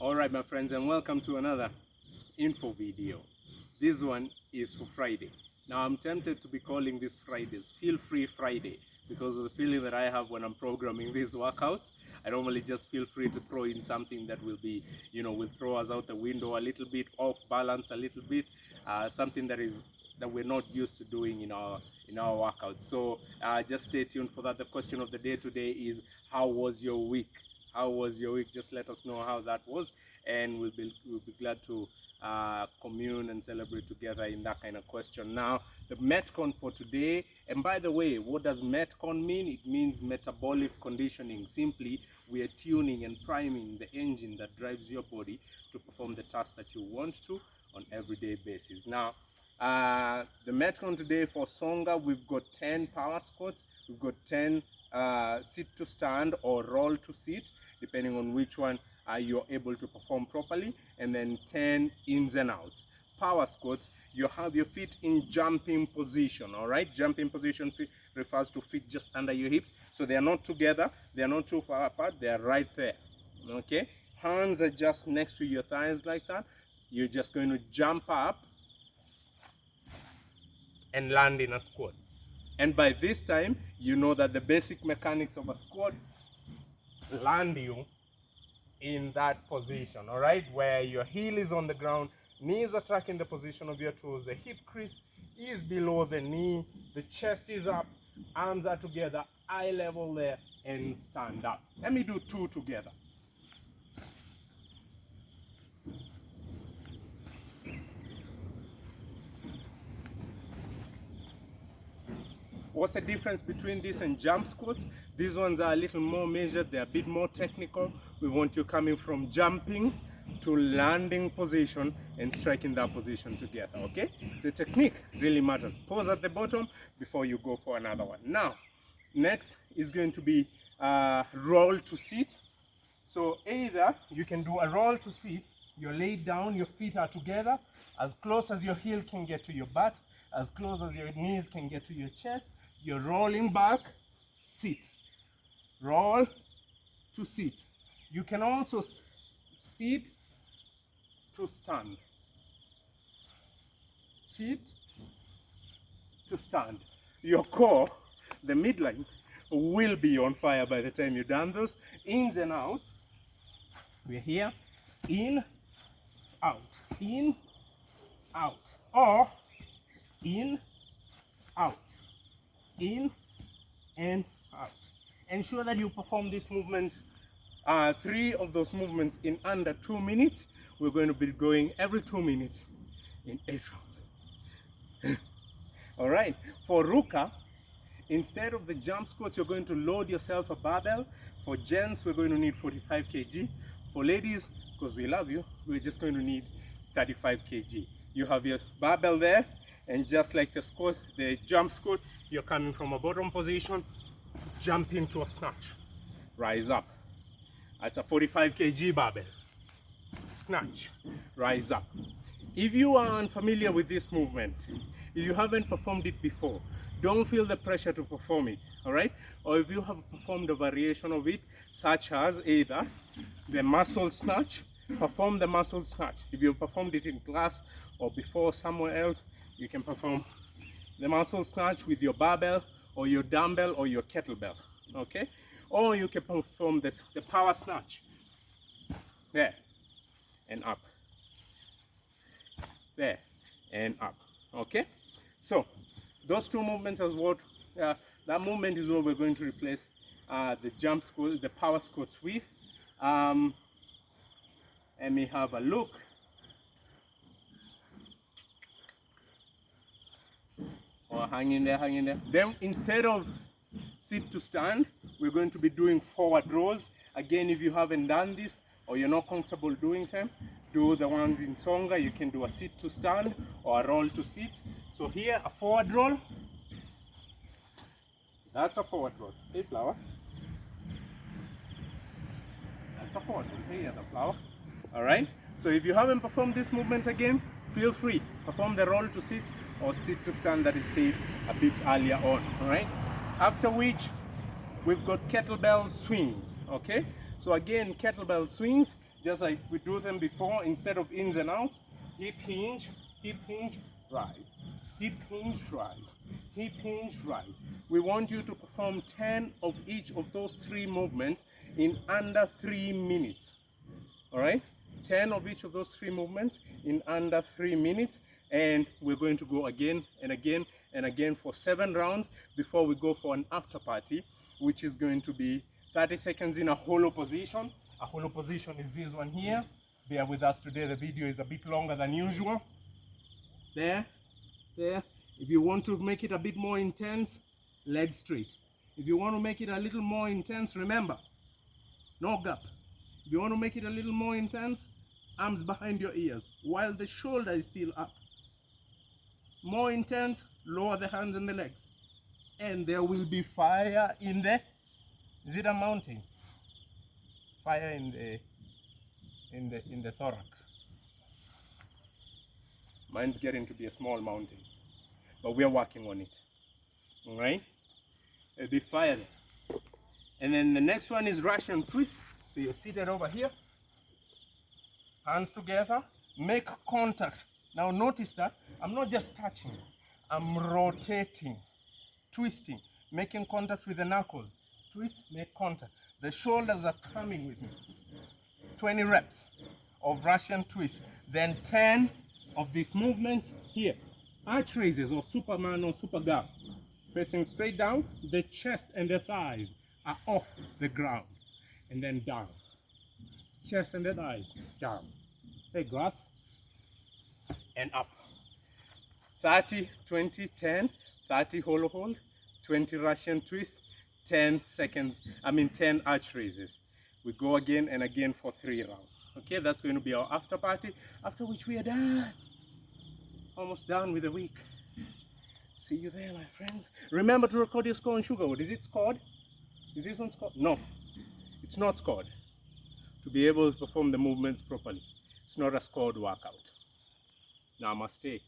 Alright my friends, and welcome to another info video. This one is for Friday. Now I'm tempted to be calling this Fridays Feel Free Friday because of the feeling that I have when I'm programming these workouts. I normally just feel free to throw in something that will be, will throw us out the window a little bit, off balance a little bit, something that we're not used to doing in our workouts. So just stay tuned for that. The question of the day today is, how was your week? How was your week? Just let us know how that was, and we'll be glad to commune and celebrate together in that kind of question. Now, the Metcon for today, and by the way, what does Metcon mean? It means metabolic conditioning. Simply, we are tuning and priming the engine that drives your body to perform the task that you want to on everyday basis. Now, the Metcon today for Songa, we've got 10 power squats, we've got 10 sit to stand or roll to sit, depending on which one you're able to perform properly, and then 10 ins and outs. Power squats, you have your feet in jumping position. All right, jumping position refers to feet just under your hips, so they are not together, they are not too far apart, they are right there. Okay, hands are just next to your thighs like that. You're just going to jump up and land in a squat. And by this time, you know that the basic mechanics of a squat land you in that position, all right, where your heel is on the ground, knees are tracking the position of your toes, the hip crease is below the knee, the chest is up, arms are together, eye level there, and stand up. Let me do two together. What's the difference between this and jump squats? These ones are a little more measured, they're a bit more technical. We want you coming from jumping to landing position and striking that position together, okay? The technique really matters. Pause at the bottom before you go for another one. Now, next is going to be roll to sit. So either you can do a roll to sit, you're laid down, your feet are together, as close as your heel can get to your butt, as close as your knees can get to your chest. You're rolling back, sit. Roll to sit. You can also sit to stand. Sit to stand. Your core, the midline, will be on fire by the time you've done those. Ins and outs. We're here. In, out. In, out. Or in, out. In and out. Ensure that you perform these movements, 3 of those movements in under 2 minutes. We're going to be going every 2 minutes in 8 rounds. All right, for Ruka, instead of the jump squats, you're going to load yourself a barbell. For gents, we're going to need 45 kg. For ladies, because we love you, we're just going to need 35 kg. You have your barbell there, and just like the squat, the jump squat, you're coming from a bottom position, jump into a snatch, rise up. That's a 45 kg barbell. Snatch, rise up. If you are unfamiliar with this movement, if you haven't performed it before, don't feel the pressure to perform it, all right? Or if you have performed a variation of it, such as either the muscle snatch, perform the muscle snatch. If you performed it in class or before somewhere else, you can perform the muscle snatch with your barbell or your dumbbell or your kettlebell, okay? Or you can perform the power snatch, there and up, there and up, okay? So those two movements is what, that movement is what we're going to replace the jump squat, the power squats with. Let me have a look. Or hang in there, hang in there. Then instead of sit to stand, we're going to be doing forward rolls. Again, if you haven't done this or you're not comfortable doing them, do the ones in Songa. You can do a sit to stand or a roll to sit. So here, a forward roll. That's a forward roll. Hey, flower. That's a forward roll. Hey, the flower. All right. So if you haven't performed this movement again, feel free. Perform the roll to sit or sit to stand that is said a bit earlier on. All right. After which, we've got kettlebell swings. Okay. So again, kettlebell swings. just like we do them before. Instead of ins and outs, hip hinge, rise, hip hinge, rise, hip hinge, rise. We want you to perform 10 of each of those 3 movements in under 3 minutes. All right, 10 of each of those 3 movements in under 3 minutes, and we're going to go again and again and again for 7 rounds before we go for an after party, which is going to be 30 seconds in a hollow position. A hollow position is this one here. Bear with us today, the video is a bit longer than usual. There. If you want to make it a bit more intense, legs straight. If you want to make it a little more intense, remember, no gap. If you want to make it a little more intense, arms behind your ears while the shoulder is still up. More intense, lower the hands and the legs. And there will be fire in the, is it a mountain? Fire in the thorax. Mine's getting to be a small mountain, but we are working on it. All right? There'll be fire there. And then the next one is Russian twist. So you're seated over here, hands together, make contact. Now notice that I'm not just touching, I'm rotating, twisting, making contact with the knuckles. Twist, make contact. The shoulders are coming with me. 20 reps of Russian twist. Then 10 of these movements here. Arch raises or Superman or Supergirl. Facing straight down, the chest and the thighs are off the ground. And then down. Chest and the thighs, down. Hey, grass. And up. 30, 20, 10. 30 hollow hold. 20 Russian twist. 10 arch raises. We go again and again for 3 rounds. Okay, that's going to be our after party, after which we are done. Almost done with the week. See you there, my friends. Remember to record your score on Sugarwood. Is it scored? Is this one scored? No, it's not scored. To be able to perform the movements properly, it's not a scored workout. Namaste.